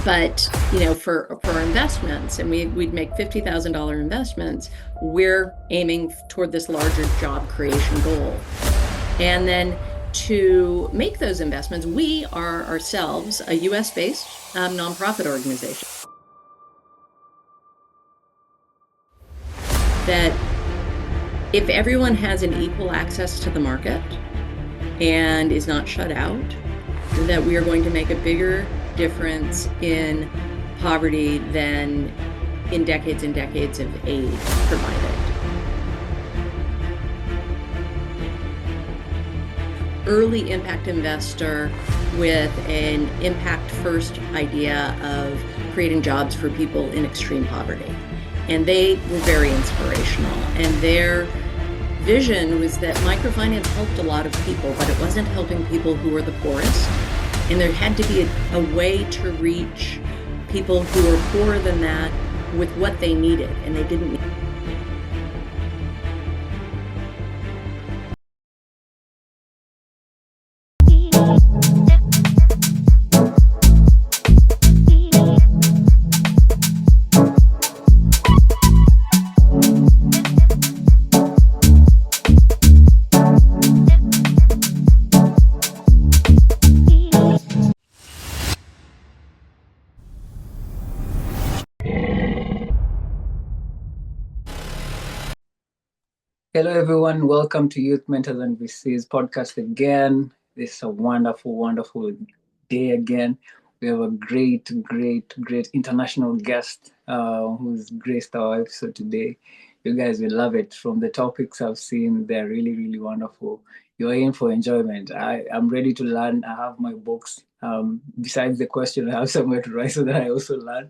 But for investments, and we'd make $50,000 investments, we're aiming toward this larger job creation goal. And then to make those investments, we are ourselves a US-based nonprofit organization that if everyone has an equal access to the market and is not shut out, that we are going to make a bigger difference in poverty than in decades and decades of aid provided. Early impact investor with an impact first idea of creating jobs for people in extreme poverty. And they were very inspirational. And their vision was that microfinance helped a lot of people, but it wasn't helping people who were the poorest. And there had to be a way to reach people who were poorer than that with what they needed, and they didn't need. Hello, everyone. Welcome to Youth Mentors and VC's podcast again. This is a wonderful, wonderful day again. We have a great international guest who's graced our episode today. You guys will love it. From the topics I've seen, they're really, really wonderful. You're in for enjoyment. I'm ready to learn. I have my books. Besides the question, I have somewhere to write so that I also learn.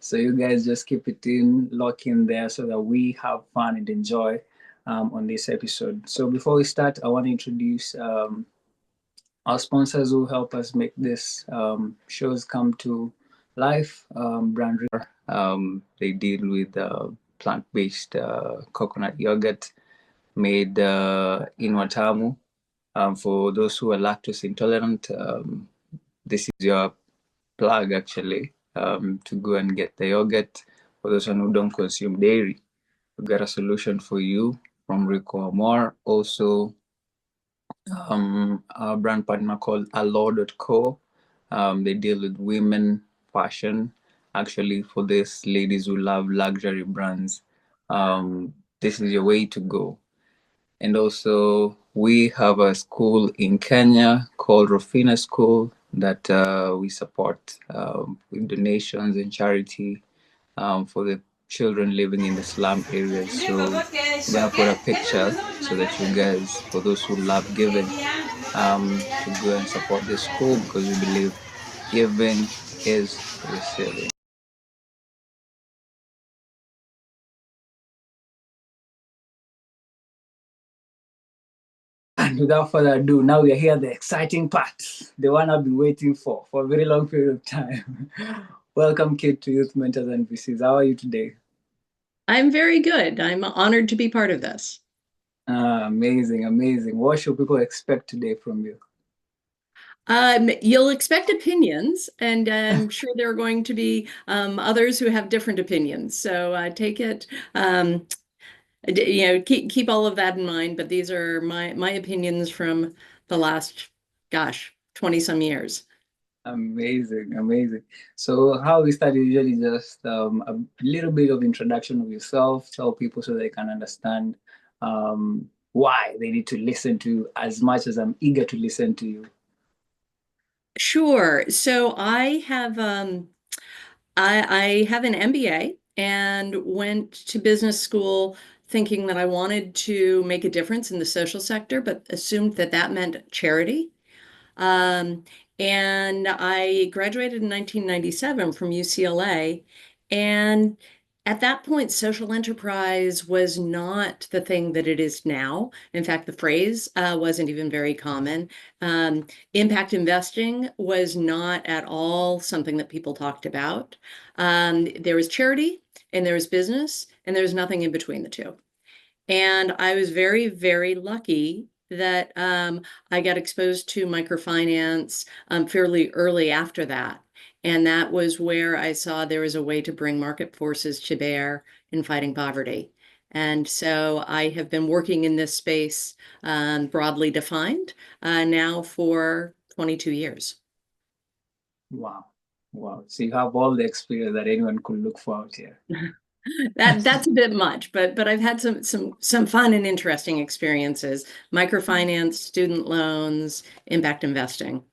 So you guys just keep it in, lock in there so that we have fun and enjoy on this episode. So before we start, I want to introduce our sponsors who help us make this shows come to life. Brand they deal with plant-based coconut yogurt made in Watamu. For those who are lactose intolerant, this is your plug actually to go and get the yogurt. For those who don't consume dairy, we got a solution for you from Rico Amor. Also, our brand partner called Allo.co. They deal with women fashion. Actually, for these ladies who love luxury brands, this is your way to go. And also, we have a school in Kenya called Rofina School that we support with donations and charity for the children living in the slum areas. So we're gonna put a picture so that you guys, for those who love giving, to go and support this school because we believe giving is receiving. And without further ado, now we are here, the exciting part, the one I've been waiting for a very long period of time. Welcome, Kate, to Youth Mentors and VCs. How are you today? I'm very good. I'm honored to be part of this. Amazing, amazing. What should people expect today from you? You'll expect opinions, and I'm sure there are going to be others who have different opinions. So take it, keep all of that in mind. But these are my opinions from the last, 20 some years. Amazing, amazing. So how we start is usually just a little bit of introduction of yourself, tell people so they can understand why they need to listen to as much as I'm eager to listen to you. Sure. So I have I have an MBA and went to business school thinking that I wanted to make a difference in the social sector, but assumed that that meant charity. Um, and I graduated in 1997 from UCLA. And at that point, social enterprise was not the thing that it is now. In fact, the phrase wasn't even very common. Impact investing was not at all something that people talked about. There was charity and there was business, and there was nothing in between the two. And I was very, very lucky that I got exposed to microfinance fairly early after that. And that was where I saw there was a way to bring market forces to bear in fighting poverty. And so I have been working in this space, broadly defined, now for 22 years. Wow. Wow. So you have all the experience that anyone could look for out here. That's a bit much, but I've had some fun and interesting experiences. Microfinance, student loans, impact investing.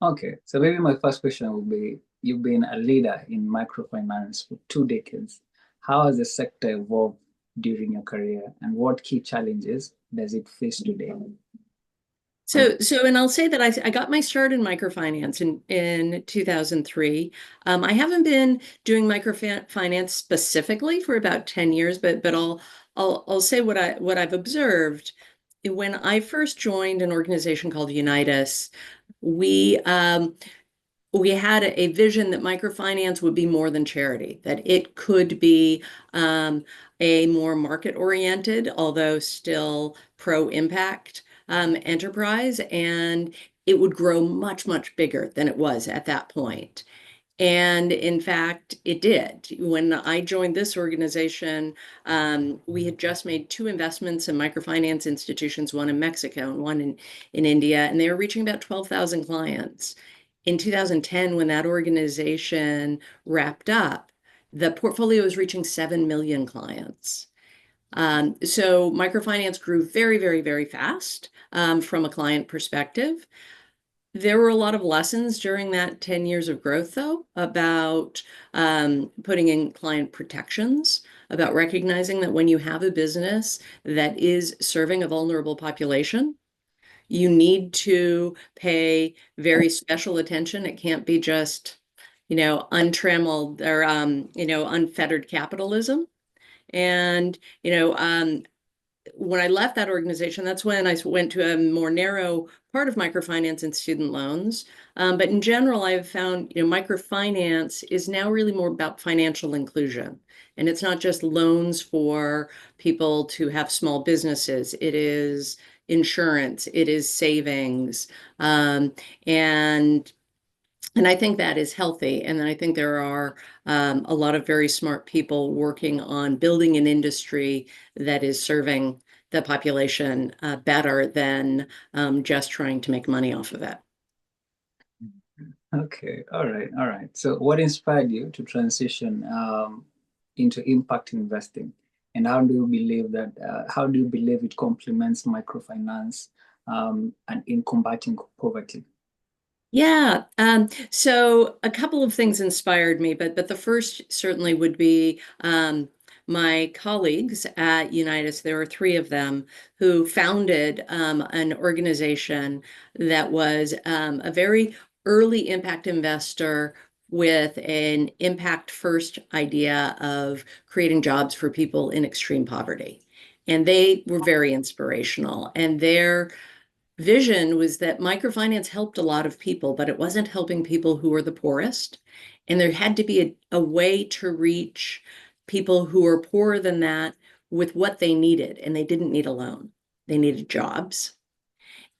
Okay, so maybe my first question would be, you've been a leader in microfinance for 2 decades. How has the sector evolved during your career, and what key challenges does it face today? And I'll say that I got my start in microfinance in 2003. I haven't been doing microfinance specifically for about 10 years, but I'll say what I've observed. When I first joined an organization called Unitas, we we had a vision that microfinance would be more than charity, that it could be a more market-oriented, although still pro-impact enterprise, and it would grow much, much bigger than it was at that point. And in fact, it did. When I joined this organization, we had just made two investments in microfinance institutions, one in Mexico and one in India, and they were reaching about 12,000 clients. In 2010, when that organization wrapped up, the portfolio was reaching 7 million clients. So microfinance grew very, very, very fast from a client perspective. There were a lot of lessons during that 10 years of growth, though, about putting in client protections, about recognizing that when you have a business that is serving a vulnerable population, you need to pay very special attention. It can't be just, untrammeled or, unfettered capitalism. And, when I left that organization, that's when I went to a more narrow part of microfinance and student loans. But in general, I've found, microfinance is now really more about financial inclusion. And it's not just loans for people to have small businesses. It is insurance, it is savings. And I think that is healthy. And I think there are a lot of very smart people working on building an industry that is serving the population better than just trying to make money off of it. Okay, all right, all right. So, what inspired you to transition into impact investing, and how do you believe that? How do you believe it complements microfinance and in combating poverty? Yeah. So a couple of things inspired me, but the first certainly would be my colleagues at Unitas. There were three of them who founded an organization that was a very early impact investor with an impact first idea of creating jobs for people in extreme poverty. And they were very inspirational. And their vision was that microfinance helped a lot of people, but it wasn't helping people who were the poorest. And there had to be a way to reach people who were poorer than that with what they needed. And they didn't need a loan, they needed jobs.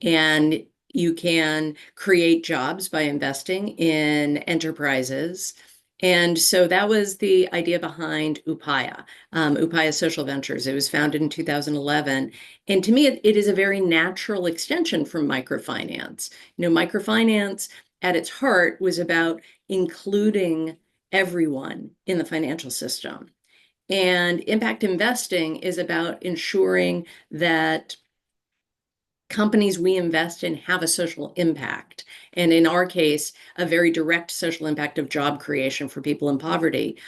And you can create jobs by investing in enterprises. And so that was the idea behind Upaya, Upaya Social Ventures. It was founded in 2011. And to me, it is a very natural extension from microfinance. Microfinance at its heart was about including everyone in the financial system. And impact investing is about ensuring that companies we invest in have a social impact. And in our case, a very direct social impact of job creation for people in poverty.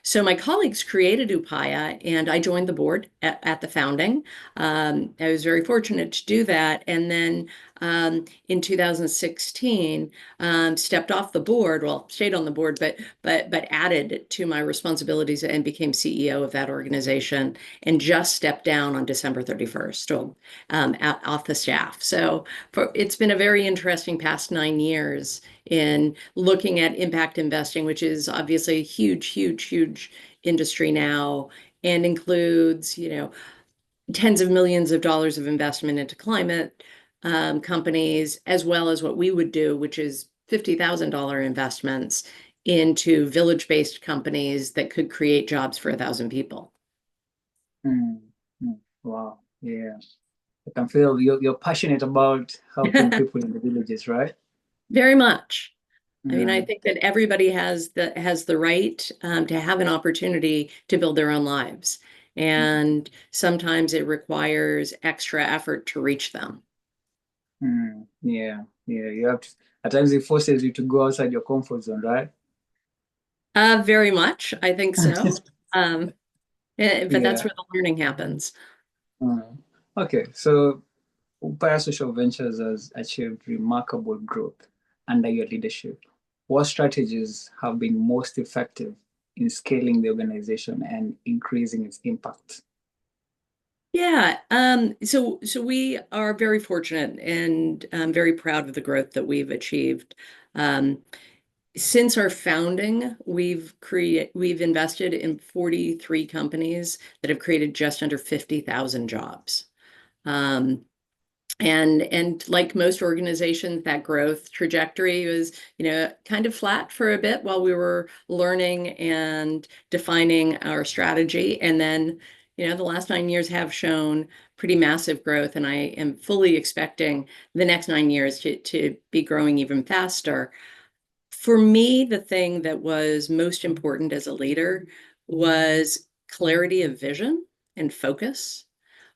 So my colleagues created Upaya, and I joined the board at the founding. I was very fortunate to do that. And then in 2016, stepped off the board. Well, stayed on the board, but added to my responsibilities and became CEO of that organization, and just stepped down on December 31st, so, off the staff. So it's been a very interesting past 9 years in looking at impact investing, which is obviously a huge, huge, huge industry now, and includes, tens of millions of dollars of investment into climate companies, as well as what we would do, which is $50,000 investments into village-based companies that could create jobs for 1,000 people. Mm, mm. Wow. Yeah. I can feel you're passionate about helping people in the villages, right? Very much. I mean, I Mm, think that everybody has the right to have an opportunity to build their own lives, mm, and sometimes it requires extra effort to reach them. yeah. Yeah. You have to, at times it forces you to go outside your comfort zone, right? Very much, I think so. Um, but that's Yeah. where the learning happens. Mm. Okay. So Biosocial Ventures has achieved remarkable growth under your leadership. What strategies have been most effective in scaling the organization and increasing its impact? Yeah, so we are very fortunate and very proud of the growth that we've achieved. Um, since our founding, we've invested in 43 companies that have created just under 50,000 jobs. Um, and like most organizations, that growth trajectory was, kind of flat for a bit while we were learning and defining our strategy. And then, the last 9 years have shown pretty massive growth, and I am fully expecting the next 9 years to be growing even faster. For me, the thing that was most important as a leader was clarity of vision and focus.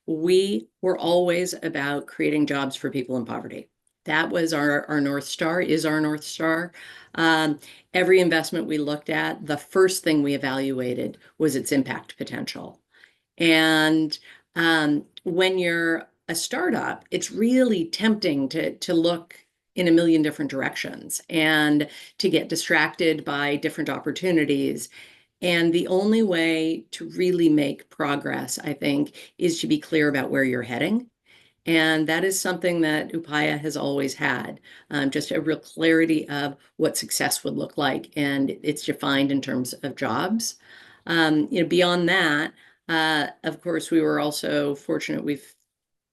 We were always about creating jobs for people in poverty. That was our North Star, is our North Star. Um, every investment we looked at, the first thing we evaluated was its impact potential. And when you're a startup, it's really tempting to look in a million different directions and to get distracted by different opportunities. And the only way to really make progress, I think, is to be clear about where you're heading. And that is something that Upaya has always had, just a real clarity of what success would look like. And it's defined in terms of jobs. Beyond that, of course, we were also fortunate. We've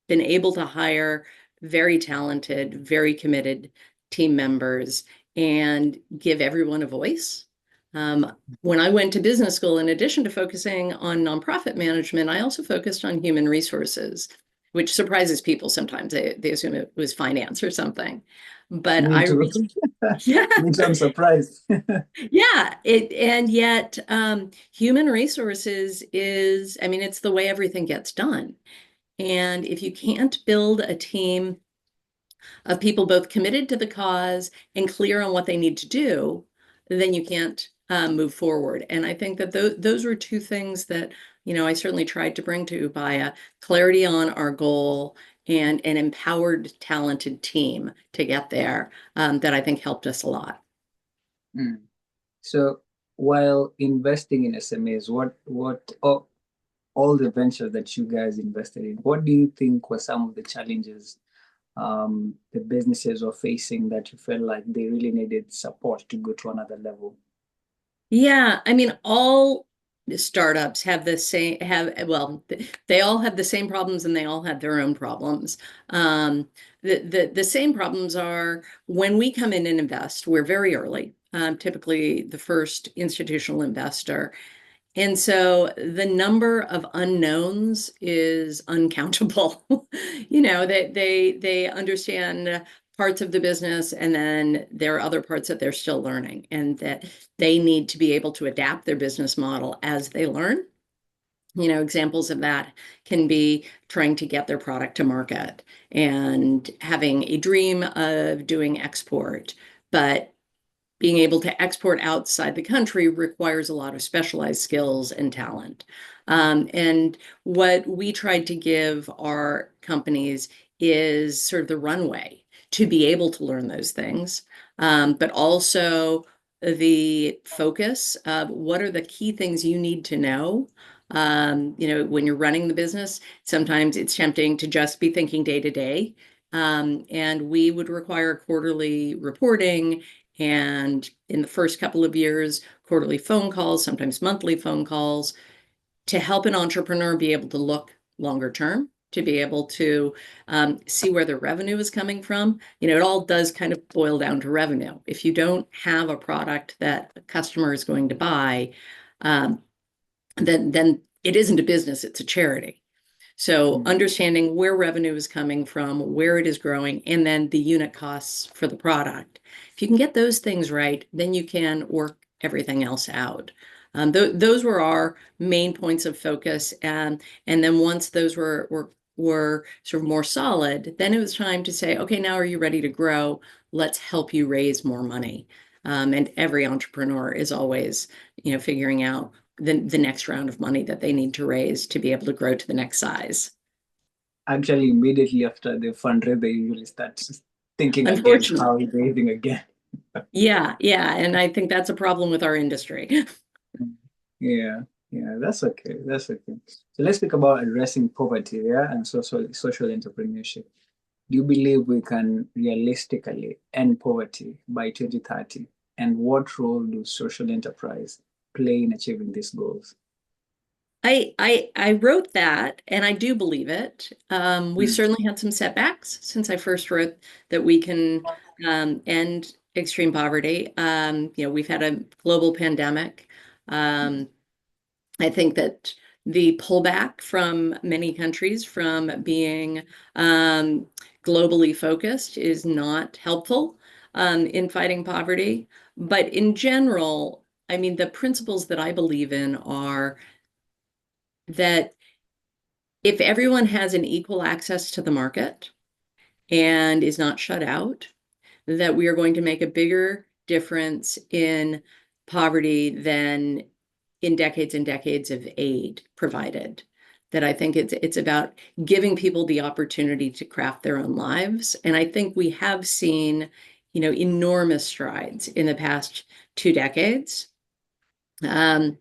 been able to hire very talented, very committed team members and give everyone a voice. When I went to business school, in addition to focusing on nonprofit management, I also focused on human resources, which surprises people sometimes. They assume it was finance or something. But Me I too. really, yeah, Me too. I'm surprised. yeah, and yet human resources is, I mean, it's the way everything gets done. And if you can't build a team of people both committed to the cause and clear on what they need to do, then you can't move forward. And I think that those were two things that, I certainly tried to bring to Ubaya: clarity on our goal and an empowered, talented team to get there, that I think helped us a lot. Mm. So while investing in SMEs, what all the ventures that you guys invested in, what do you think were some of the challenges the businesses were facing that you felt like they really needed support to go to another level? Yeah, I mean, all startups have the same have well, they all have the same problems and they all have their own problems. Um, the same problems are when we come in and invest, we're very early, typically the first institutional investor. And so the number of unknowns is uncountable. They understand parts of the business, and then there are other parts that they're still learning, and that they need to be able to adapt their business model as they learn. Examples of that can be trying to get their product to market and having a dream of doing export, but being able to export outside the country requires a lot of specialized skills and talent. And what we tried to give our companies is sort of the runway to be able to learn those things, but also the focus of what are the key things you need to know. When you're running the business, sometimes it's tempting to just be thinking day to day. And we would require quarterly reporting, and in the first couple of years, quarterly phone calls, sometimes monthly phone calls, to help an entrepreneur be able to look longer term to be able to see where the revenue is coming from. It all does kind of boil down to revenue. If you don't have a product that a customer is going to buy, um, then it isn't a business, it's a charity. So understanding where revenue is coming from, where it is growing, and then the unit costs for the product. If you can get those things right, then you can work everything else out. Those were our main points of focus, and then once those were sort of more solid, then it was time to say, okay, now are you ready to grow? Let's help you raise more money. And every entrepreneur is always, figuring out the next round of money that they need to raise to be able to grow to the next size. Actually, immediately after the fundraiser, they usually start thinking again how Unfortunately. raising again. Yeah, yeah. And I think that's a problem with our industry. Yeah, yeah, that's okay. That's okay. So let's speak about addressing poverty, yeah, and social entrepreneurship. Do you believe we can realistically end poverty by 2030? And what role do social enterprise play in achieving these goals? I wrote that and I do believe it. We've Mm. certainly had some setbacks since I first wrote that we can end extreme poverty. We've had a global pandemic. Um, I think that the pullback from many countries from being um, globally focused is not helpful in fighting poverty. But in general, I mean, the principles that I believe in are that if everyone has an equal access to the market and is not shut out, that we are going to make a bigger difference in poverty than in decades and decades of aid provided. That I think it's about giving people the opportunity to craft their own lives. And I think we have seen, enormous strides in the past 2 decades. Um,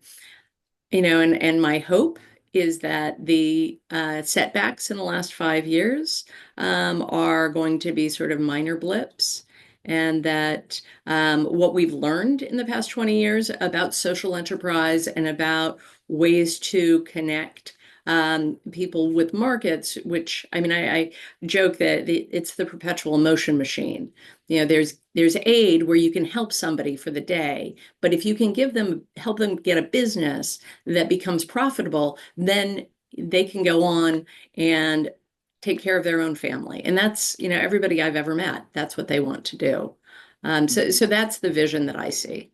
and my hope is that the setbacks in the last 5 years are going to be sort of minor blips, and that what we've learned in the past 20 years about social enterprise and about ways to connect people with markets, which I mean, I joke that it's the perpetual motion machine. There's aid where you can help somebody for the day, but if you can help them get a business that becomes profitable, then they can go on and take care of their own family. And that's, everybody I've ever met, that's what they want to do. So that's the vision that I see.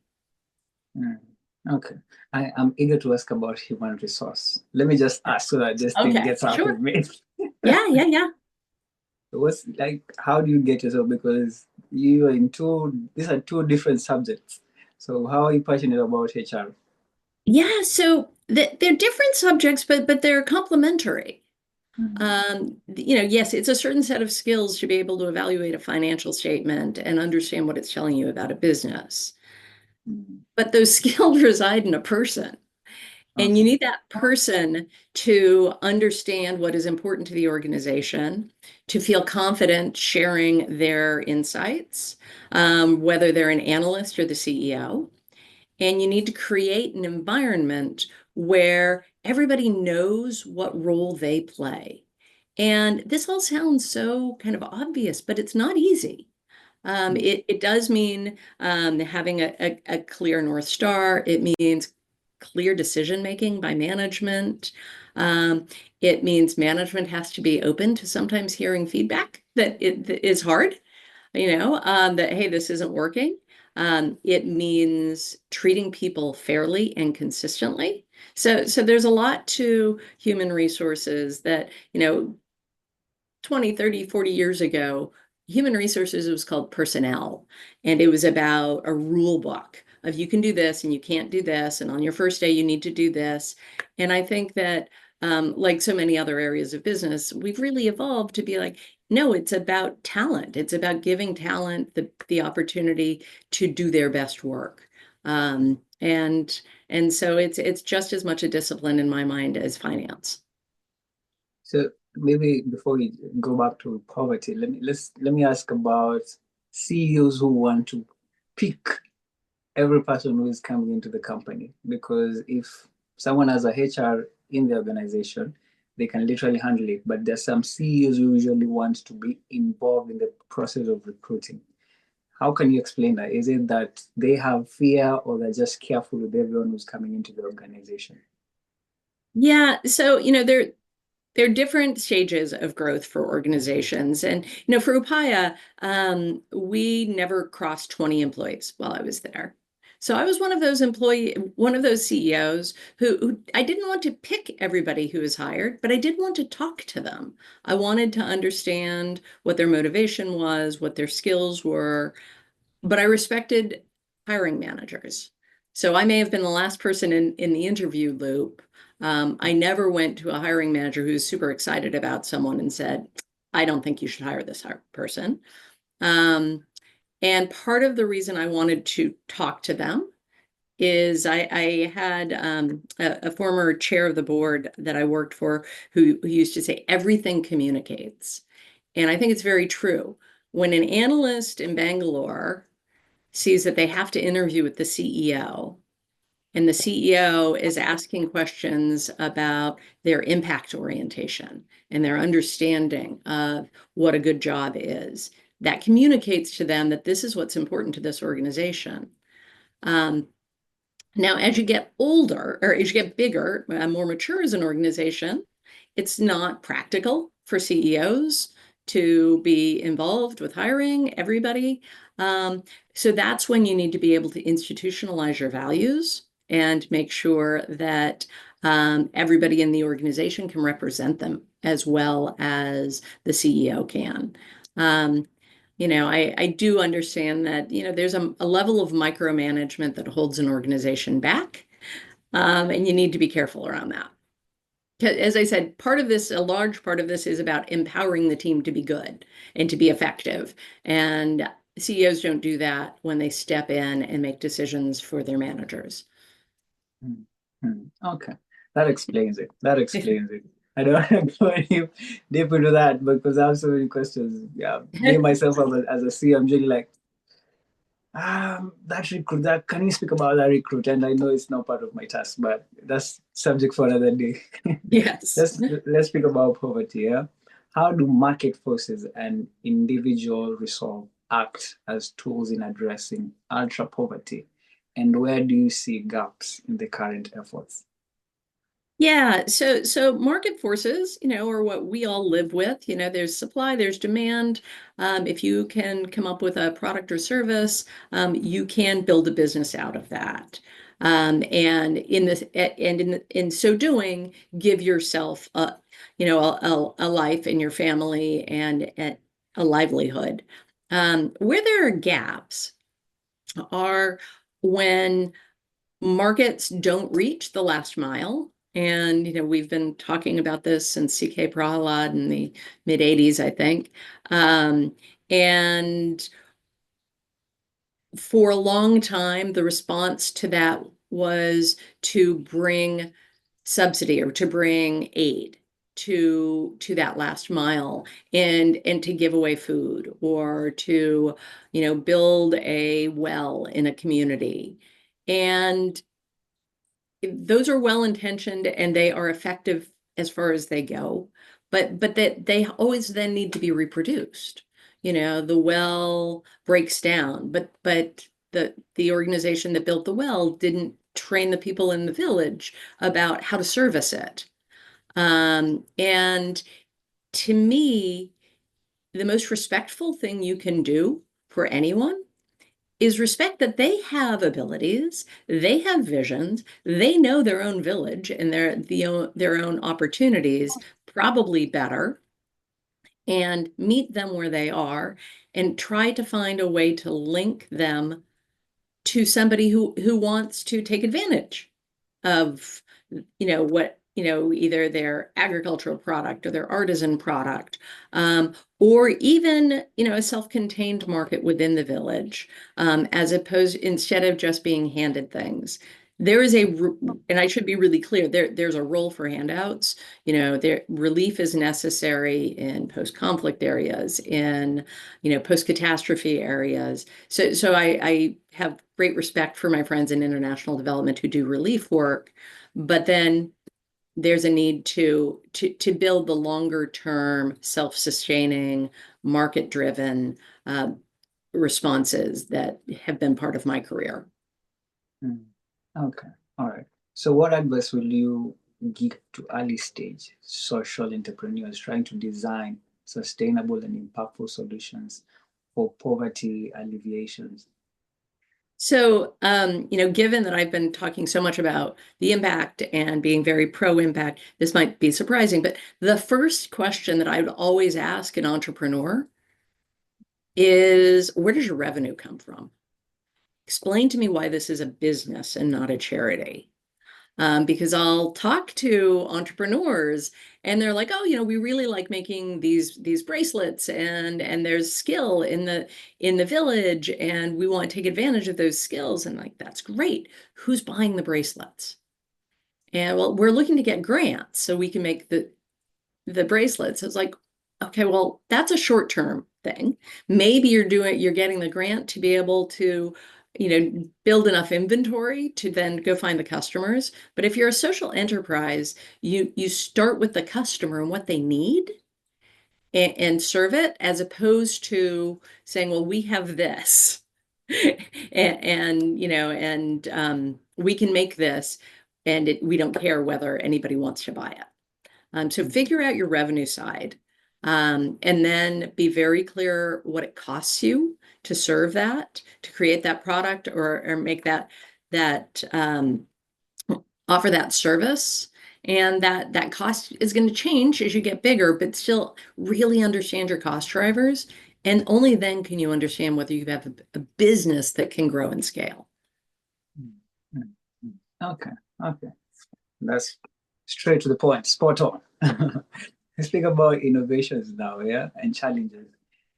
Mm. Okay. I am eager to ask about human resource. Let me just ask so that this thing Okay, gets out sure. of me. Yeah, yeah, yeah. What's like, how do you get yourself? Because you are in these are two different subjects. So how are you passionate about HR? Yeah, so they're different subjects, but they're complementary. Mm. Yes, it's a certain set of skills to be able to evaluate a financial statement and understand what it's telling you about a business. Mm. But those skills reside in a person. And you Okay. need that person to understand what is important to the organization, to feel confident sharing their insights, whether they're an analyst or the CEO. And you need to create an environment where everybody knows what role they play. And this all sounds so kind of obvious, but it's not easy. Mm. It does mean having a clear North Star. It means clear decision making by management. Um, it means management has to be open to sometimes hearing feedback that is hard, that, hey, this isn't working. It means treating people fairly and consistently. So there's a lot to human resources that, 20, 30, 40 years ago, human resources was called personnel. And it was about a rule book of you can do this and you can't do this. And on your first day, you need to do this. And I think that, like so many other areas of business, we've really evolved to be like, no, it's about talent. It's about giving talent the opportunity to do their best work. And so it's just as much a discipline in my mind as finance. So maybe before we go back to poverty, let me ask about CEOs who want to pick every person who is coming into the company. Because if someone has a HR in the organization, they can literally handle it. But there's some CEOs who usually want to be involved in the process of recruiting. How can you explain that? Is it that they have fear, or they're just careful with everyone who's coming into the organization? Yeah, so there are different stages of growth for organizations. And, for Upaya, we never crossed 20 employees while I was there. So I was one of those CEOs who I didn't want to pick everybody who was hired, but I did want to talk to them. I wanted to understand what their motivation was, what their skills were, but I respected hiring managers. So I may have been the last person in the interview loop. I never went to a hiring manager who's super excited about someone and said, I don't think you should hire this person. Um, and part of the reason I wanted to talk to them is I had a former chair of the board that I worked for who used to say, everything communicates. And I think it's very true. When an analyst in Bangalore sees that they have to interview with the CEO, and the CEO is asking questions about their impact orientation and their understanding of what a good job is. That communicates to them that this is what's important to this organization. Um, Now, as you get older, or as you get bigger, more mature as an organization, it's not practical for CEOs to be involved with hiring everybody. So that's when you need to be able to institutionalize your values and make sure that everybody in the organization can represent them as well as the CEO can. Um, I do understand that, there's a level of micromanagement that holds an organization back, and you need to be careful around that. As I said, a large part of this is about empowering the team to be good and to be effective. And CEOs don't do that when they step in and make decisions for their managers. Okay, that explains it. That explains it. I don't want to go any deep into that because I have so many questions. Yeah, me myself as a CEO, I'm really like, that recruit. That can you speak about that recruit? And I know it's not part of my task, but that's subject for another day. Yes. let's speak about poverty. Yeah, how do market forces and individual resolve act as tools in addressing ultra poverty, and where do you see gaps in the current efforts? Yeah, so market forces, are what we all live with. There's supply, there's demand. If you can come up with a product or service, you can build a business out of that. And in so doing, give yourself a life and your family and a livelihood. Where there are gaps are when markets don't reach the last mile. And, we've been talking about this since C.K. Prahalad in the mid 80s, I think. And for a long time, the response to that was to bring subsidy or to bring aid to that last mile and to give away food or to, build a well in a community. And those are well intentioned and they are effective as far as they go, but that they always then need to be reproduced. The well breaks down, but the organization that built the well didn't train the people in the village about how to service it. And to me, the most respectful thing you can do for anyone is respect that they have abilities, they have visions, they know their own village and their own opportunities probably better, and meet them where they are and try to find a way to link them to somebody who wants to take advantage of what either their agricultural product or their artisan product, or even a self-contained market within the village, as opposed instead of just being handed things. There is and I should be really clear, there's a role for handouts. Relief is necessary in post-conflict areas, in post-catastrophe areas. So I have great respect for my friends in international development who do relief work, but then there's a need to build the longer term, self-sustaining, market-driven responses that have been part of my career. Mm. Okay. All right. So what advice will you give to early stage social entrepreneurs trying to design sustainable and impactful solutions for poverty alleviations? So, given that I've been talking so much about the impact and being very pro-impact, this might be surprising, but the first question that I would always ask an entrepreneur is, where does your revenue come from? Explain to me why this is a business and not a charity. Because I'll talk to entrepreneurs and they're like, oh, we really like making these bracelets and there's skill in the village and we want to take advantage of those skills. And like, that's great. Who's buying the bracelets? And well, we're looking to get grants so we can make the bracelets. It's like, okay, well, that's a short-term thing. Maybe you're getting the grant to be able to, build enough inventory to then go find the customers. But if you're a social enterprise, you start with the customer and what they need and serve it, as opposed to saying, well, we have this and we can make this and we don't care whether anybody wants to buy it. So figure out your revenue side, and then be very clear what it costs you to serve that, to create that product or make that offer that service. And that cost is going to change as you get bigger, but still really understand your cost drivers. And only then can you understand whether you have a business that can grow and scale. Okay. Okay. That's straight to the point, spot on. Let's speak about innovations now, yeah, and challenges.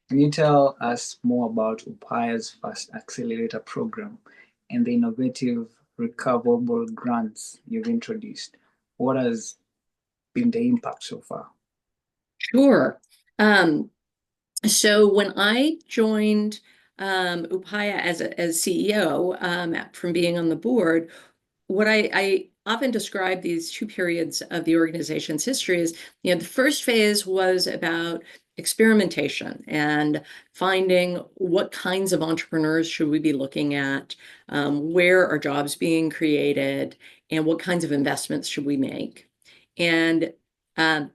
Can you tell us more about Upaya's Fast Accelerator program and the innovative recoverable grants you've introduced? What has been the impact so far? Sure. So when I joined Upaya as CEO, from being on the board, what I often describe these two periods of the organization's history is, the first phase was about experimentation and finding what kinds of entrepreneurs should we be looking at, where are jobs being created, and what kinds of investments should we make. And when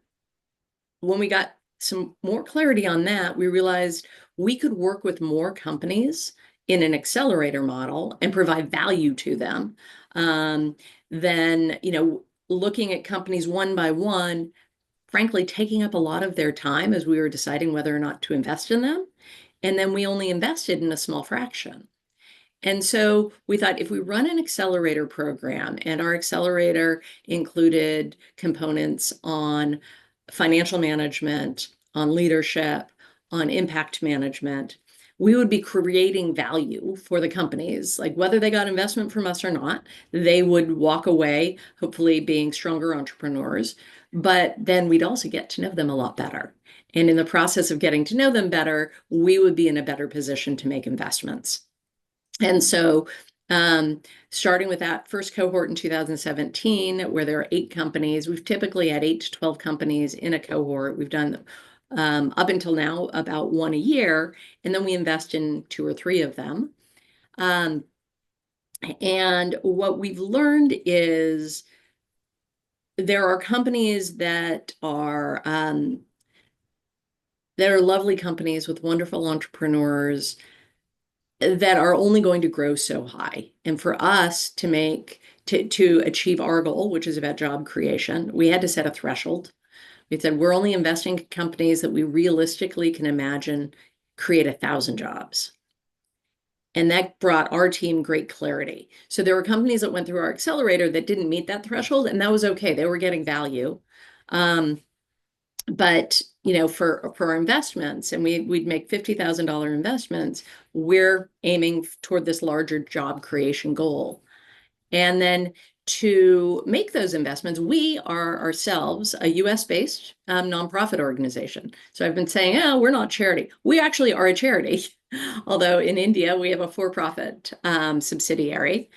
we got some more clarity on that, we realized we could work with more companies in an accelerator model and provide value to them, than, looking at companies one by one, frankly, taking up a lot of their time as we were deciding whether or not to invest in them. And then we only invested in a small fraction. And so we thought, if we run an accelerator program, and our accelerator included components on financial management, on leadership, on impact management, we would be creating value for the companies. Like, whether they got investment from us or not, they would walk away, hopefully being stronger entrepreneurs. But then we'd also get to know them a lot better. And in the process of getting to know them better, we would be in a better position to make investments. And so, starting with that first cohort in 2017, where there are 8 companies, we've typically had 8 to 12 companies in a cohort. We've done, up until now, about 1 a year, and then we invest in 2 or 3 of them. And what we've learned is there are companies that are lovely companies with wonderful entrepreneurs that are only going to grow so high. And for us to achieve our goal, which is about job creation, we had to set a threshold. We said, we're only investing in companies that we realistically can imagine create 1,000 jobs. And that brought our team great clarity. So there were companies that went through our accelerator that didn't meet that threshold, and that was okay. They were getting value. But for our investments, and we'd make $50,000 investments, we're aiming toward this larger job creation goal. And then to make those investments, we are ourselves a US-based nonprofit organization. So I've been saying, oh, we're not charity. We actually are a charity, although in India we have a for-profit subsidiary.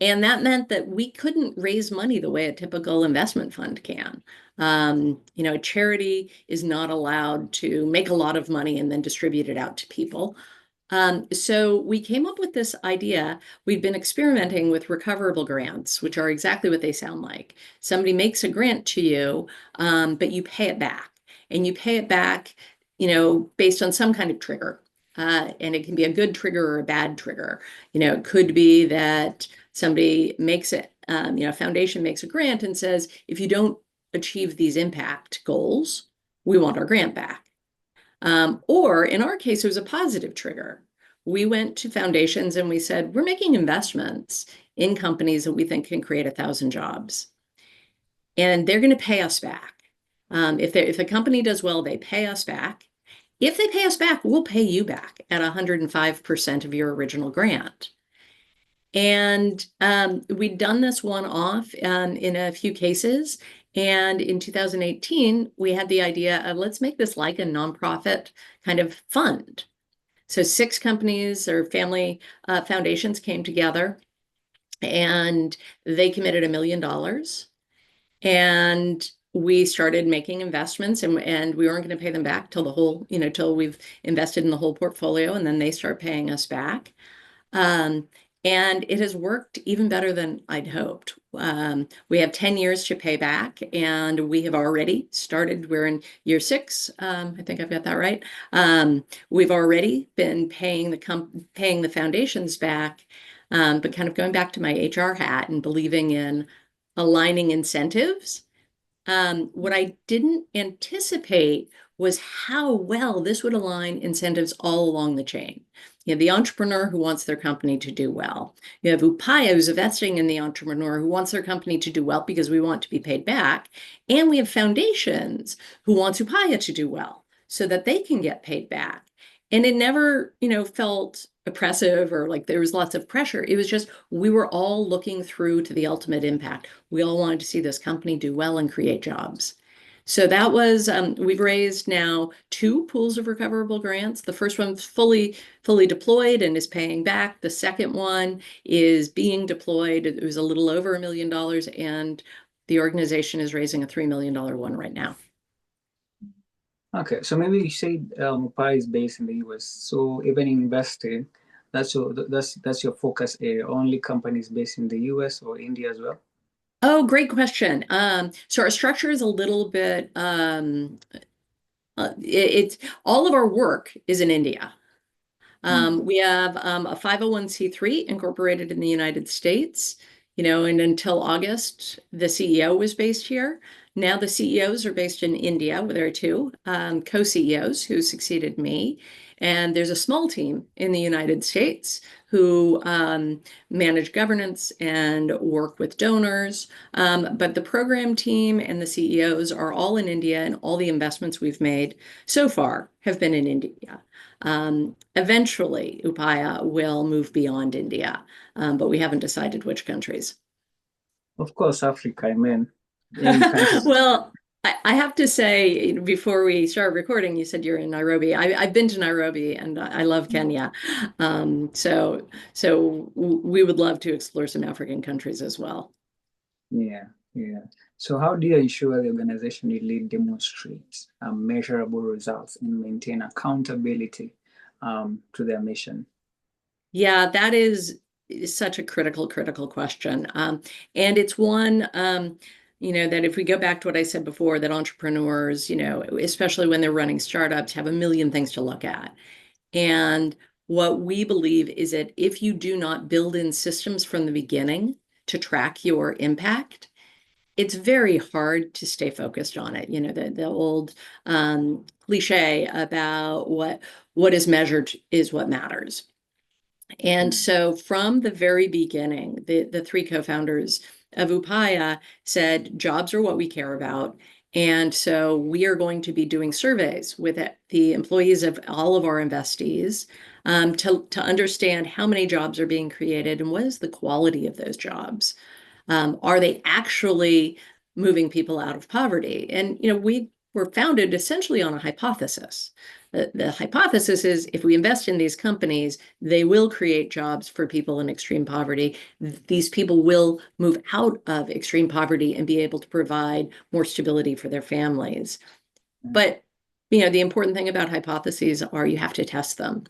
And that meant that we couldn't raise money the way a typical investment fund can. A charity is not allowed to make a lot of money and then distribute it out to people. So we came up with this idea. We've been experimenting with recoverable grants, which are exactly what they sound like. Somebody makes a grant to you, but you pay it back. And you pay it back, based on some kind of trigger. And it can be a good trigger or a bad trigger. It could be that somebody makes it, a foundation makes a grant and says, if you don't achieve these impact goals, we want our grant back. Or in our case, it was a positive trigger. We went to foundations and we said, we're making investments in companies that we think can create 1,000 jobs. And they're going to pay us back. If a company does well, they pay us back. If they pay us back, we'll pay you back at 105% of your original grant. And we'd done this one-off in a few cases. And in 2018, we had the idea of let's make this like a nonprofit kind of fund. So 6 companies or family foundations came together and they committed $1 million. And we started making investments and we weren't going to pay them back till the whole, till we've invested in the whole portfolio, and then they start paying us back. Um, and it has worked even better than I'd hoped. We have 10 years to pay back, and we have already started. We're in year 6. I think I've got that right. We've already been paying the foundations back, but kind of going back to my HR hat and believing in aligning incentives. What I didn't anticipate was how well this would align incentives all along the chain. You have the entrepreneur who wants their company to do well. You have Upaya who's investing in the entrepreneur who wants their company to do well because we want to be paid back. And we have foundations who wants Upaya to do well so that they can get paid back. And it never, felt oppressive or like there was lots of pressure. It was just we were all looking through to the ultimate impact. We all wanted to see this company do well and create jobs. So that was, we've raised now 2 pools of recoverable grants. The first one's fully deployed and is paying back. The second one is being deployed. It was a little over $1 million, and the organization is raising a $3 million one right now. Okay, so maybe you say Pi is based in the US. So even investing, that's your focus area. Only companies based in the US or India as well? Oh, great question. So our structure is a little bit, it's all of our work is in India. We have a 501(c)(3) incorporated in the United States, and until August, the CEO was based here. Now the CEOs are based in India, where there are 2 co-CEOs who succeeded me. And there's a small team in the United States who manage governance and work with donors. But the program team and the CEOs are all in India, and all the investments we've made so far have been in India. Eventually, Upaya will move beyond India, but we haven't decided which countries. Of course, Africa, I mean, any country. Well, I have to say, before we start recording, you said you're in Nairobi. I've been to Nairobi and I love Kenya. So we would love to explore some African countries as well. Yeah, yeah. So how do you ensure the organization you lead demonstrates measurable results and maintain accountability to their mission? Yeah, that is such a critical question. And it's one, that if we go back to what I said before, that entrepreneurs, especially when they're running startups, have a million things to look at. And what we believe is that if you do not build in systems from the beginning to track your impact, it's very hard to stay focused on it. The old cliche about what is measured is what matters. And so from the very beginning, the 3 co-founders of Upaya said, jobs are what we care about. And so we are going to be doing surveys with the employees of all of our investees to understand how many jobs are being created and what is the quality of those jobs. Are they actually moving people out of poverty? And, we were founded essentially on a hypothesis. The hypothesis is if we invest in these companies, they will create jobs for people in extreme poverty. These people will move out of extreme poverty and be able to provide more stability for their families. But, the important thing about hypotheses are you have to test them.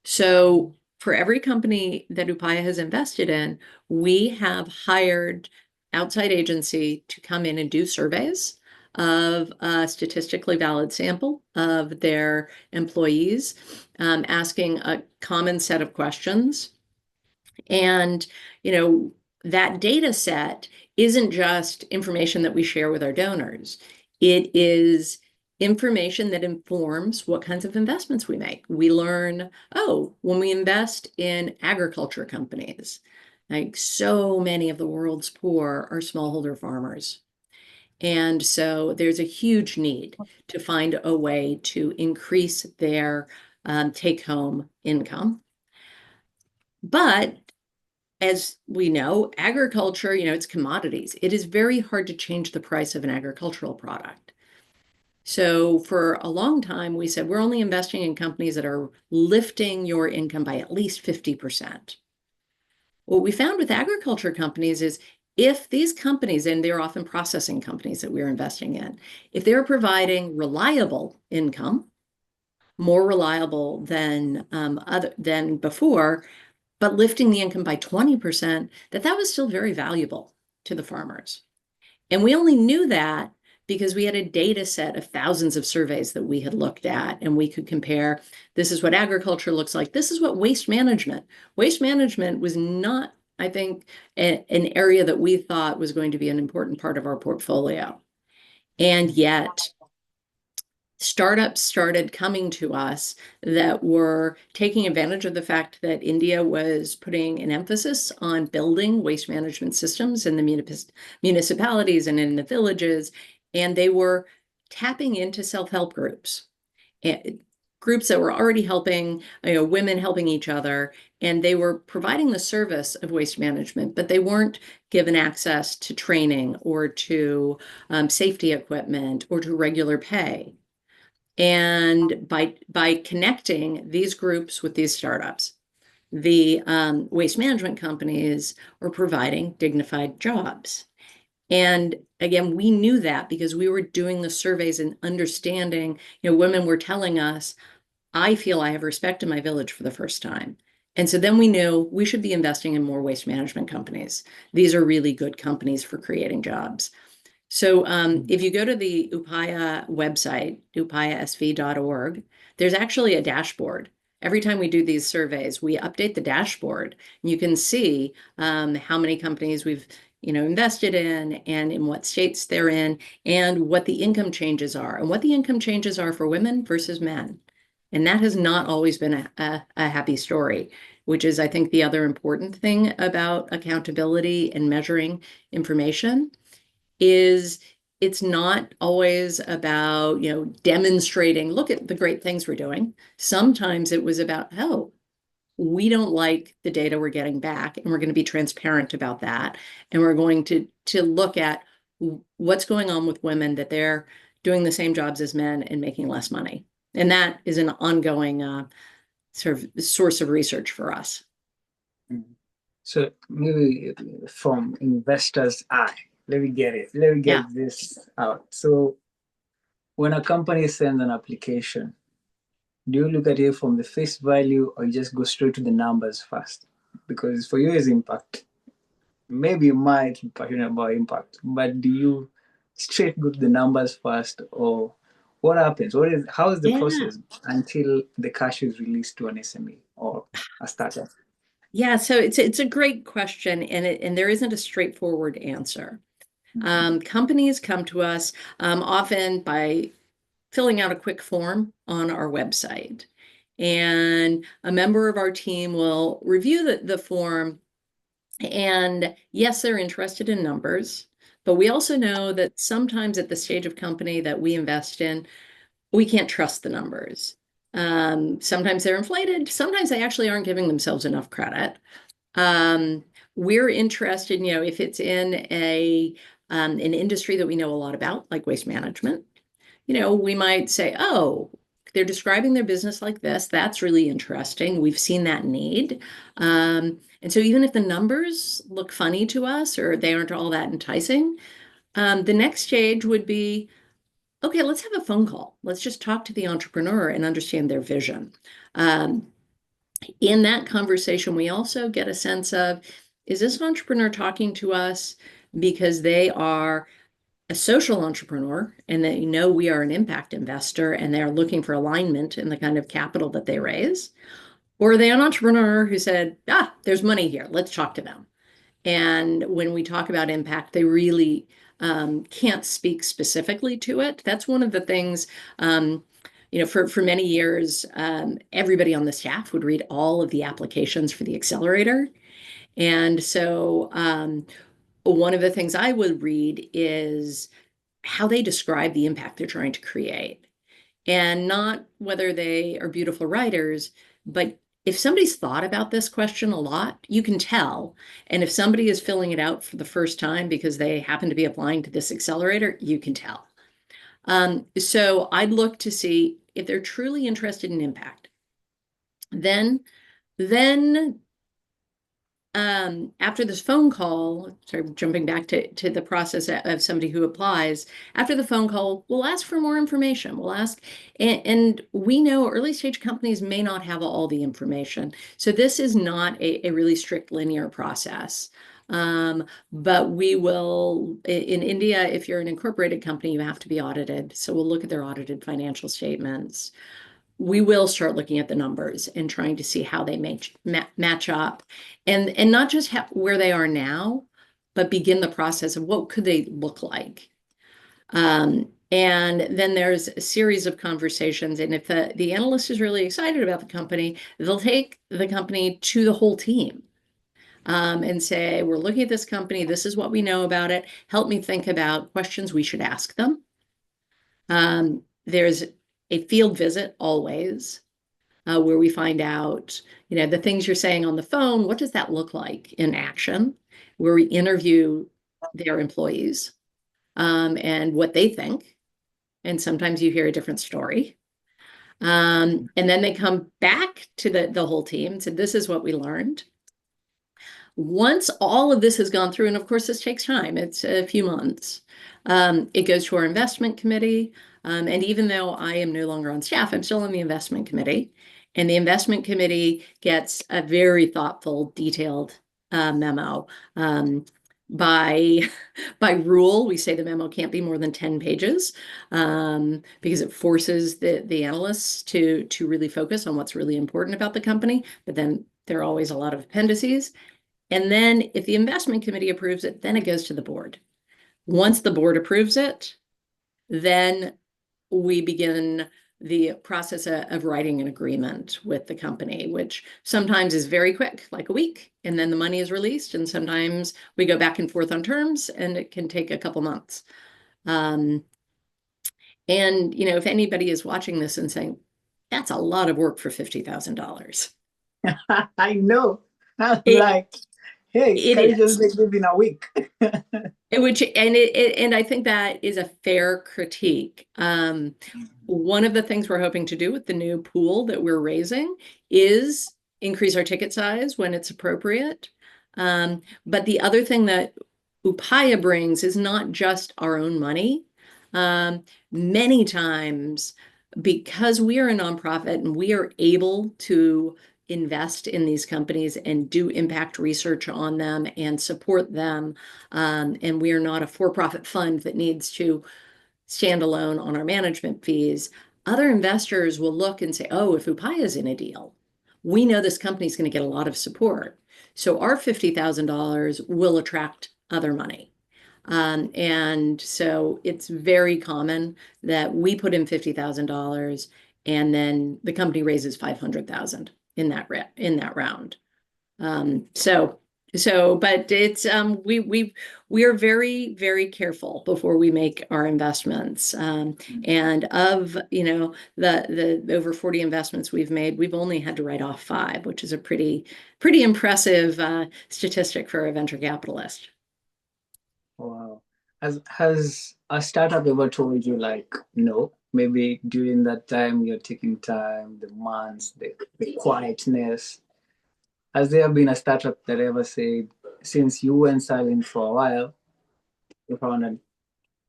So for every company that Upaya has invested in, we have hired outside agency to come in and do surveys of a statistically valid sample of their employees, asking a common set of questions. And, that data set isn't just information that we share with our donors. It is information that informs what kinds of investments we make. We learn, when we invest in agriculture companies, like so many of the world's poor are smallholder farmers. And so there's a huge need to find a way to increase their take-home income. But as we know, agriculture, it's commodities. It is very hard to change the price of an agricultural product. So for a long time, we said we're only investing in companies that are lifting your income by at least 50%. What we found with agriculture companies is if these companies, and they're often processing companies that we're investing in, if they're providing reliable income, more reliable than before, but lifting the income by 20%, that was still very valuable to the farmers. And we only knew that because we had a data set of thousands of surveys that we had looked at, and we could compare, this is what agriculture looks like, this is what waste management. Waste management was not, I think, an area that we thought was going to be an important part of our portfolio. And yet, startups started coming to us that were taking advantage of the fact that India was putting an emphasis on building waste management systems in the municipalities and in the villages, and they were tapping into self-help groups, groups that were already helping, women helping each other, and they were providing the service of waste management, but they weren't given access to training or to safety equipment or to regular pay. And by connecting these groups with these startups, the waste management companies are providing dignified jobs. And again, we knew that because we were doing the surveys and understanding, women were telling us, I feel I have respect in my village for the first time. And so then we knew we should be investing in more waste management companies. These are really good companies for creating jobs. So if you go to the Upaya website, upayasv.org, there's actually a dashboard. Every time we do these surveys, we update the dashboard. You can see how many companies we've invested in and in what states they're in and what the income changes are and what the income changes are for women versus men. And that has not always been a happy story, which is, I think, the other important thing about accountability and measuring information is it's not always about, demonstrating, look at the great things we're doing. Sometimes it was about, we don't like the data we're getting back, and we're going to be transparent about that. And we're going to look at what's going on with women, that they're doing the same jobs as men and making less money. And that is an ongoing sort of source of research for us. So maybe from investors' eye, let me get this out. So when a company sends an application, do you look at it from the face value or you just go straight to the numbers first? Because for you, it's impact. Maybe you might be passionate about impact, but do you straight go to the numbers first, or what happens? How is the process until the cash is released to an SME or a startup? Yeah, so it's a great question, and there isn't a straightforward answer. Companies come to us often by filling out a quick form on our website. And a member of our team will review the form. And yes, they're interested in numbers, but we also know that sometimes at the stage of company that we invest in, we can't trust the numbers. Sometimes they're inflated. Sometimes they actually aren't giving themselves enough credit. We're interested, if it's in an industry that we know a lot about, like waste management, we might say, oh, they're describing their business like this. That's really interesting. We've seen that need. And so even if the numbers look funny to us or they aren't all that enticing, the next stage would be, okay, let's have a phone call. Let's just talk to the entrepreneur and understand their vision. Um, in that conversation, we also get a sense of, is this entrepreneur talking to us because they are a social entrepreneur and they know we are an impact investor and they're looking for alignment in the kind of capital that they raise? Or are they an entrepreneur who said, there's money here, let's talk to them? And when we talk about impact, they really can't speak specifically to it. That's one of the things, for many years, everybody on the staff would read all of the applications for the accelerator. And so one of the things I would read is how they describe the impact they're trying to create. And not whether they are beautiful writers, but if somebody's thought about this question a lot, you can tell. And if somebody is filling it out for the first time because they happen to be applying to this accelerator, you can tell. So I'd look to see if they're truly interested in impact. Then after this phone call, sorry, jumping back to the process of somebody who applies, after the phone call, we'll ask for more information. We'll ask, and we know early stage companies may not have all the information. So this is not a really strict linear process. But we will, in India, if you're an incorporated company, you have to be audited. So we'll look at their audited financial statements. We will start looking at the numbers and trying to see how they match up and not just where they are now, but begin the process of what could they look like. And then there's a series of conversations. And if the analyst is really excited about the company, they'll take the company to the whole team and say, we're looking at this company. This is what we know about it. Help me think about questions we should ask them. There's a field visit always where we find out, the things you're saying on the phone, what does that look like in action? Where we interview their employees and what they think. And sometimes you hear a different story. And then they come back to the whole team and said, this is what we learned. Once all of this has gone through, and of course this takes time, it's a few months, it goes to our investment committee. And even though I am no longer on staff, I'm still on the investment committee. And the investment committee gets a very thoughtful, detailed memo. By rule, we say the memo can't be more than 10 pages because it forces the analysts to really focus on what's really important about the company. But then there are always a lot of appendices. And then if the investment committee approves it, then it goes to the board. Once the board approves it, then we begin the process of writing an agreement with the company, which sometimes is very quick, like a week, and then the money is released. And sometimes we go back and forth on terms, and it can take a couple months. And, if anybody is watching this and saying, that's a lot of work for $50,000. I know. I'm It, like, hey, it can you just is. make this in a week? And I think that is a fair critique. One of the things we're hoping to do with the new pool that we're raising is increase our ticket size when it's appropriate. But the other thing that Upaya brings is not just our own money. Many times, because we are a nonprofit and we are able to invest in these companies and do impact research on them and support them. And we are not a for-profit fund that needs to stand alone on our management fees. Other investors will look and say, oh, if Upaya is in a deal, we know this company is going to get a lot of support. So our $50,000 will attract other money. And so it's very common that we put in $50,000 and then the company raises 500,000 in that round. But it's we are very, very careful before we make our investments. And of the over 40 investments we've made, we've only had to write off 5, which is a pretty impressive statistic for a venture capitalist. Wow. Has a startup ever told you like no? maybe during that time you're taking time, the months, the quietness. Has there been a startup that ever said, since you went silent for a while, you found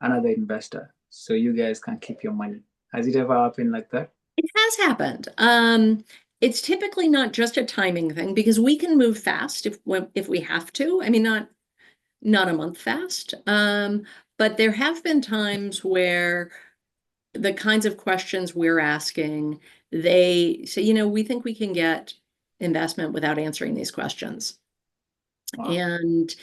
another investor so you guys can keep your money? Has it ever happened like that? It has happened. It's typically not just a timing thing because we can move fast if we have to. I mean, not a month fast. But there have been times where the kinds of questions we're asking, they say, we think we can get investment without answering these questions. Wow. And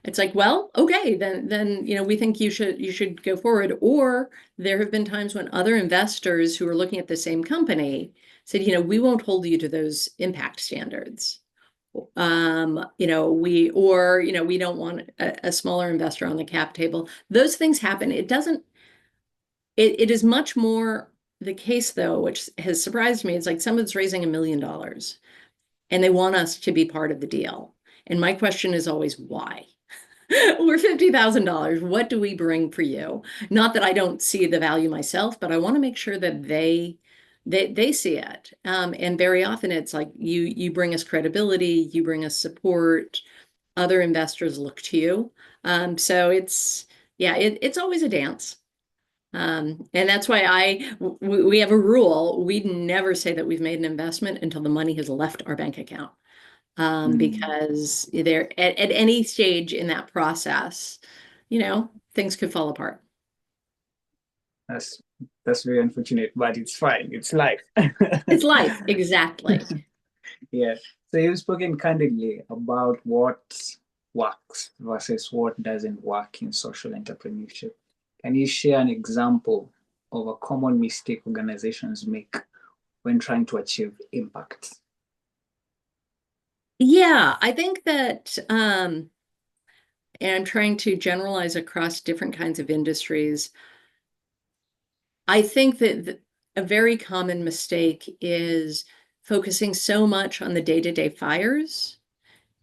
it's like, well, okay, then we think you should go forward. Or there have been times when other investors who are looking at the same company said, we won't hold you to those impact standards. We don't want a smaller investor on the cap table. Those things happen. It is much more the case though, which has surprised me. It's like someone's raising $1 million and they want us to be part of the deal. And my question is always why? We're $50,000. What do we bring for you? Not that I don't see the value myself, but I want to make sure that they see it. And very often it's like you bring us credibility, you bring us support, other investors look to you. So it's always a dance. And that's why we have a rule. We'd never say that we've made an investment until the money has left our bank account. Because at any stage in that process, things could fall apart. That's that's very unfortunate, but it's fine. It's life. It's life, exactly. Yeah. So you've spoken candidly about what works versus what doesn't work in social entrepreneurship. Can you share an example of a common mistake organizations make when trying to achieve impact? Yeah, I think that, and I'm trying to generalize across different kinds of industries. I think that a very common mistake is focusing so much on the day-to-day fires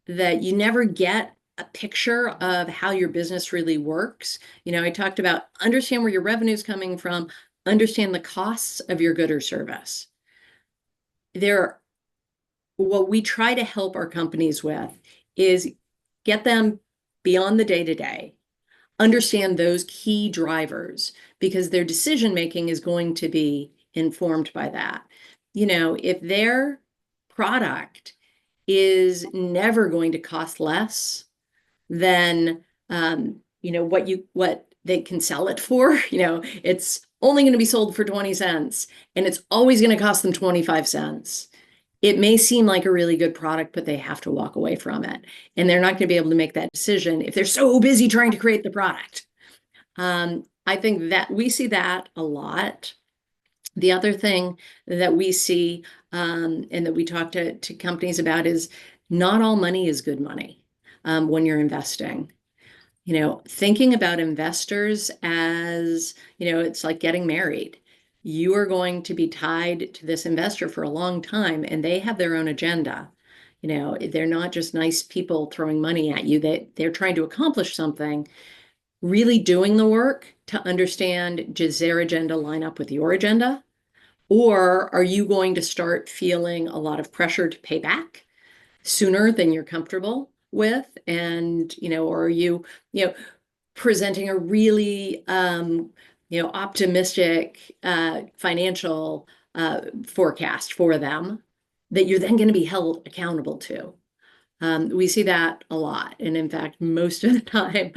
that you never get a picture of how your business really works. I talked about understand where your revenue is coming from, understand the costs of your good or service. What we try to help our companies with is get them beyond the day-to-day, understand those key drivers because their decision making is going to be informed by that. If their product is never going to cost less than what they can sell it for, it's only going to be sold for 20 cents and it's always going to cost them 25 cents. It may seem like a really good product, but they have to walk away from it. And they're not going to be able to make that decision if they're so busy trying to create the product. I think that we see that a lot. The other thing that we see and that we talk to companies about is not all money is good money when you're investing. Thinking about investors as, it's like getting married. You are going to be tied to this investor for a long time, and they have their own agenda. They're not just nice people throwing money at you. They're trying to accomplish something. Really doing the work to understand, does their agenda line up with your agenda? Or are you going to start feeling a lot of pressure to pay back sooner than you're comfortable with? And, or are you, presenting a really, optimistic financial forecast for them that you're then going to be held accountable to? We see that a lot. And in fact, most of the time,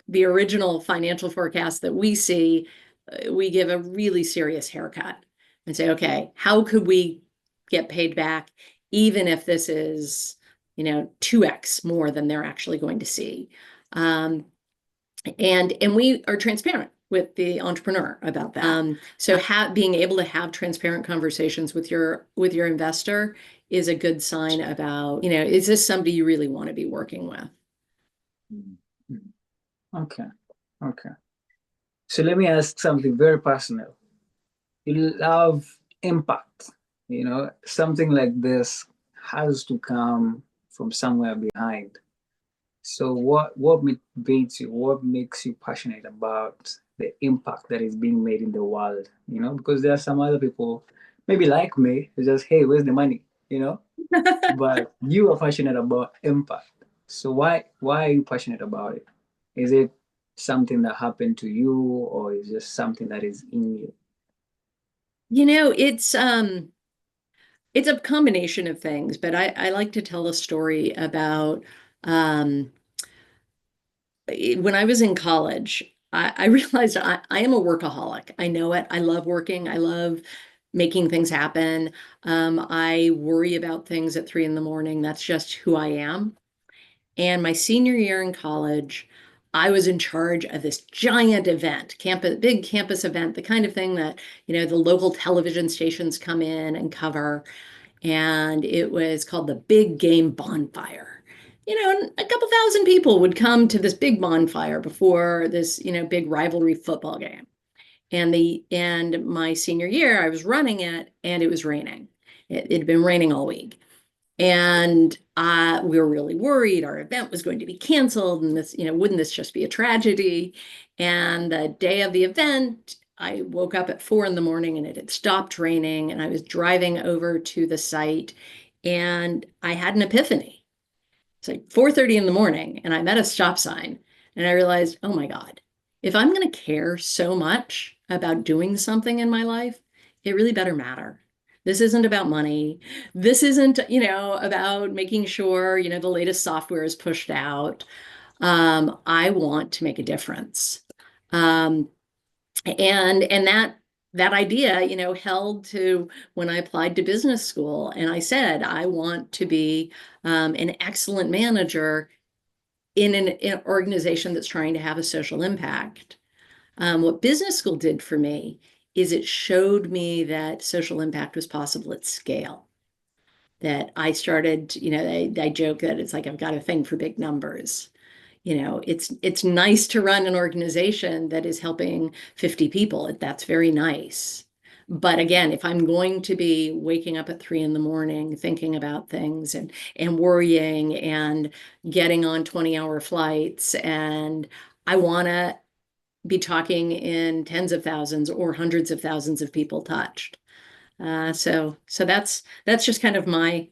the original financial forecast that we see, we give a really serious haircut and say, okay, how could we get paid back even if this is, 2x more than they're actually going to see? And we are transparent with the entrepreneur about that. So being able to have transparent conversations with your investor is a good sign about, is this somebody you really want to be working with? Okay. Okay. So let me ask something very personal. You love impact. Something like this has to come from somewhere behind. So what motivates you? What makes you passionate about the impact that is being made in the world? You know, because there are some other people, maybe like me, who just, hey, where's the money? You know, but you are passionate about impact. So why are you passionate about it? Is it something that happened to you, or is it just something that is in you? You know, it's a combination of things, but I like to tell a story about um, when I was in college, I realized I am a workaholic. I know it. I love working. I love making things happen. I worry about things at 3 in the morning. That's just who I am. And my senior year in college, I was in charge of this giant event, campus, big campus event, the kind of thing that, the local television stations come in and cover. And it was called the Big Game Bonfire. And a couple thousand people would come to this big bonfire before this, big rivalry football game. And my senior year, I was running it, and it was raining. It had been raining all week. And we were really worried our event was going to be canceled, and this, wouldn't this just be a tragedy? And the day of the event, I woke up at 4 in the morning and it had stopped raining, and I was driving over to the site and I had an epiphany. It's like 4:30 in the morning and I'm at a stop sign, and I realized, oh my God, if I'm going to care so much about doing something in my life, it really better matter. This isn't about money. This isn't, about making sure, the latest software is pushed out. I want to make a difference. Um, and that idea, held to when I applied to business school, and I said, I want to be an excellent manager in an organization that's trying to have a social impact. What business school did for me is it showed me that social impact was possible at scale. That I started, I joke that it's like I've got a thing for big numbers. It's nice to run an organization that is helping 50 people. That's very nice. But again, if I'm going to be waking up at 3 in the morning, thinking about things and worrying and getting on 20-hour flights, and I want to be talking in tens of thousands or hundreds of thousands of people touched. So that's just kind of my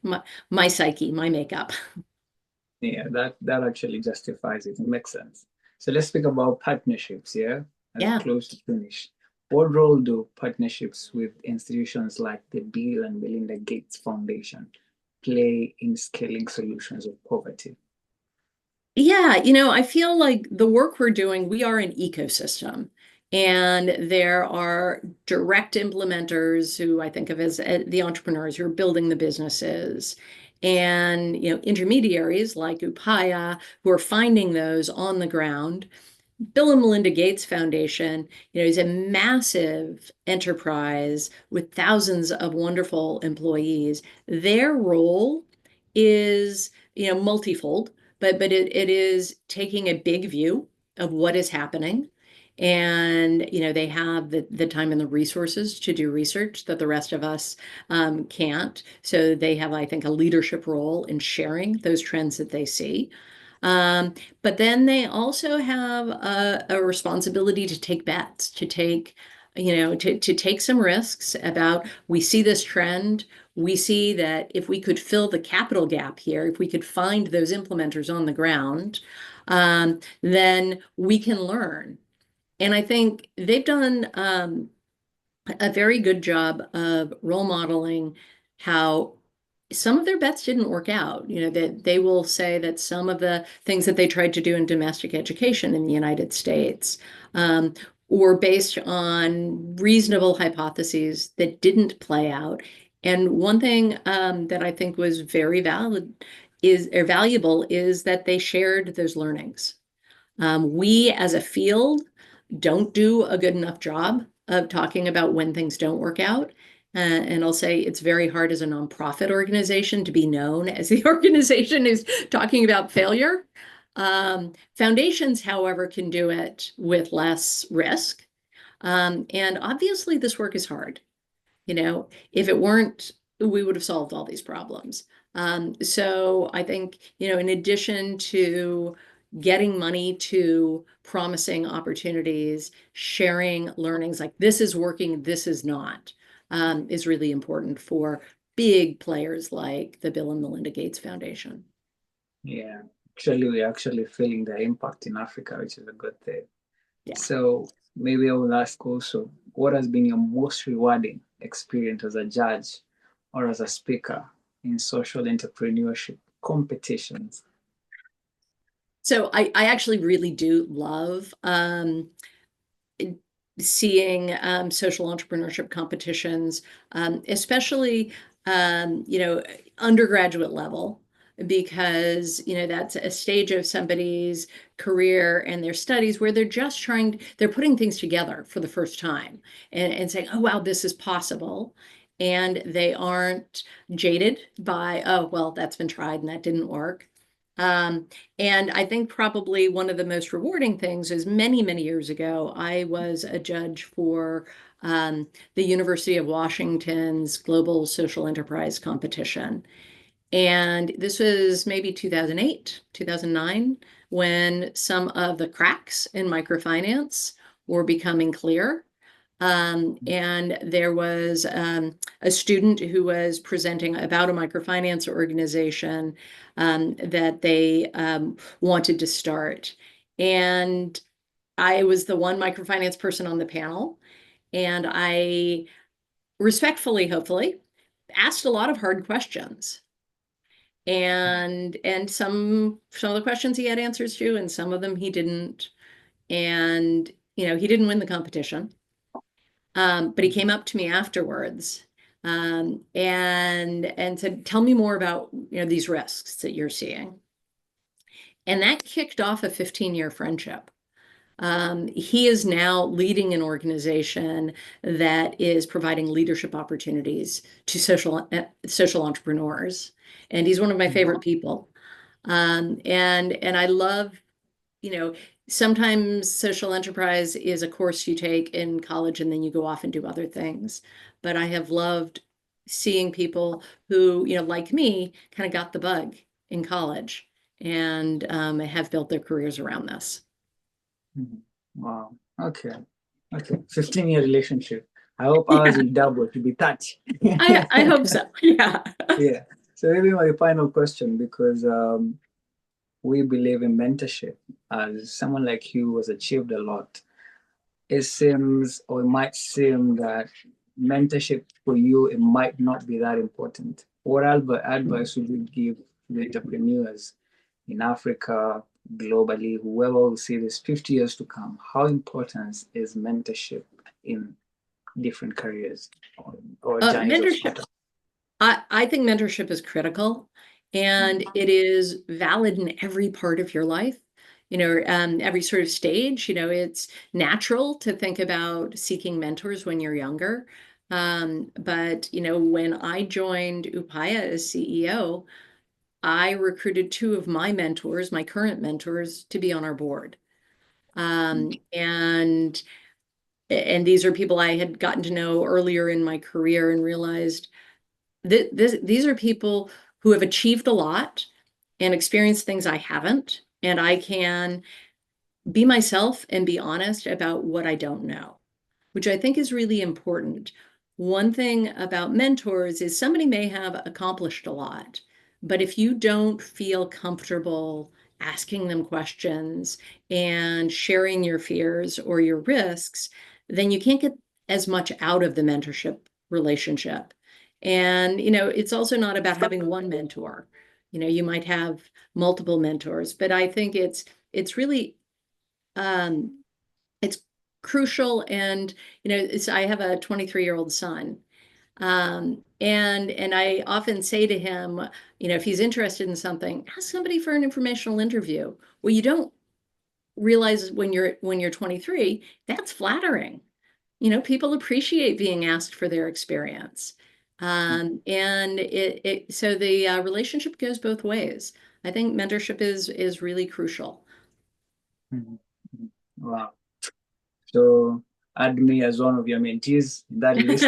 psyche, my makeup. Yeah, that actually justifies it. It makes sense. So let's speak about partnerships, yeah, as we Yeah. close to finish. What role do partnerships with institutions like the Bill and Melinda Gates Foundation play in scaling solutions of poverty? Yeah, I feel like the work we're doing, we are an ecosystem. And there are direct implementers who I think of as the entrepreneurs who are building the businesses, and intermediaries like Upaya who are finding those on the ground. Bill and Melinda Gates Foundation, is a massive enterprise with thousands of wonderful employees. Their role is, multifold, but it is taking a big view of what is happening. And, they have the time and the resources to do research that the rest of us can't. So they have, I think, a leadership role in sharing those trends that they see. But then they also have a responsibility to take bets, to take, to take some risks about, we see this trend. We see that if we could fill the capital gap here, if we could find those implementers on the ground, then we can learn. And I think they've done a very good job of role modeling how some of their bets didn't work out. That they will say that some of the things that they tried to do in domestic education in the United States um, were based on reasonable hypotheses that didn't play out. And one thing that I think was very valid is or valuable is that they shared those learnings. We as a field don't do a good enough job of talking about when things don't work out. And I'll say it's very hard as a nonprofit organization to be known as the organization who's talking about failure. Foundations, however, can do it with less risk. And obviously, this work is hard. If it weren't, we would have solved all these problems. So I think, in addition to getting money to promising opportunities, sharing learnings like this is working, this is not, is really important for big players like the Bill and Melinda Gates Foundation. Yeah, actually, we're actually feeling the impact in Africa, which is a good thing. Yeah. So maybe I will ask also, what has been your most rewarding experience as a judge or as a speaker in social entrepreneurship competitions? So I actually really do love seeing social entrepreneurship competitions, especially undergraduate level, because that's a stage of somebody's career and their studies where they're putting things together for the first time and saying, oh wow, this is possible. And they aren't jaded by, oh well, that's been tried and that didn't work. Um, and I think probably one of the most rewarding things is many, many years ago, I was a judge for the University of Washington's Global Social Enterprise Competition. And this was maybe 2008, 2009, when some of the cracks in microfinance were becoming clear. And there was a student who was presenting about a microfinance organization that they wanted to start. And I was the one microfinance person on the panel. And I respectfully, hopefully, asked a lot of hard questions. And some of the questions he had answers to, and some of them he didn't. And he didn't win the competition. But he came up to me afterwards, and said, "Tell me more about these risks that you're seeing." And that kicked off a 15-year friendship. He is now leading an organization that is providing leadership opportunities to social entrepreneurs, and he's one of my favorite people. And I love, you know, sometimes social enterprise is a course you take in college and then you go off and do other things. But I have loved seeing people who, like me, kind of got the bug in college and have built their careers around this. Mhm. Wow. Okay. Okay. 15-year relationship. I hope ours Yeah, will double to be 30. I hope so. Yeah. Yeah. So maybe my final question, because we believe in mentorship. As someone like you who has achieved a lot, it seems or it might seem that mentorship for you, it might not be that important. What advice would you give to the entrepreneurs in Africa, globally, whoever will see this 50 years to come? How important is mentorship in different careers or journeys of Mentorship. startup? I think mentorship is critical and it is valid in every part of your life. Every sort of stage, it's natural to think about seeking mentors when you're younger. But, when I joined Upaya as CEO, I recruited two of my mentors, my current mentors, to be on our board. Mm, And these are people I had gotten to know earlier in my career and realized these are people who have achieved a lot and experienced things I haven't, and I can be myself and be honest about what I don't know, which I think is really important. One thing about mentors is somebody may have accomplished a lot, but if you don't feel comfortable asking them questions and sharing your fears or your risks, then you can't get as much out of the mentorship relationship. And, it's also not about having one mentor. You might have multiple mentors, but I think it's really um, it's crucial. And I have a 23-year-old son, and I often say to him, if he's interested in something, ask somebody for an informational interview. Well, you don't realize when you're 23, that's flattering. People appreciate being asked for their experience. And so the relationship goes both ways. I think mentorship is really crucial. mhm, mhm. Wow. So add me as one of your mentees in that list.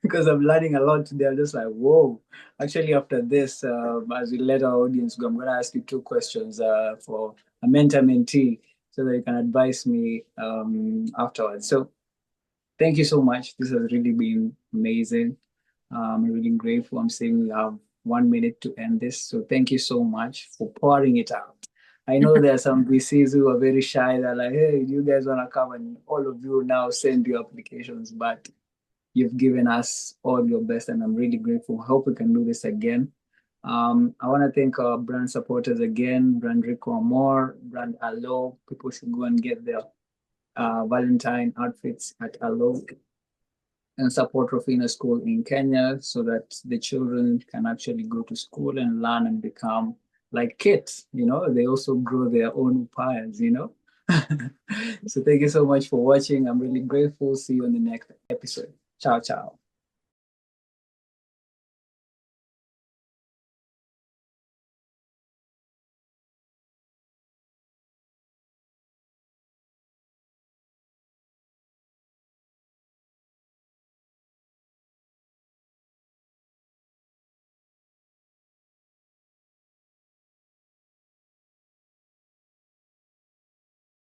because I'm learning a lot today. I'm just like, whoa. Actually, after this, as we let our audience go, I'm going to ask you two questions for a mentor mentee so that you can advise me afterwards. So, thank you so much. This has really been amazing. I'm really grateful. I'm saying we have 1 minute to end this. So thank you so much for pouring it out. I know there are some VCs who are very shy. They're like, hey, you guys want to come? And all of you now send your applications, but you've given us all your best, and I'm really grateful. I hope we can do this again. I want to thank our brand supporters again, Brand Rico Amor, Brand Allo. People should go and get their Valentine outfits at Allo and support Rofina School in Kenya so that the children can actually go to school and learn and become like kids, they also grow their own empires. So thank you so much for watching. I'm really grateful. See you in the next episode. Ciao, ciao.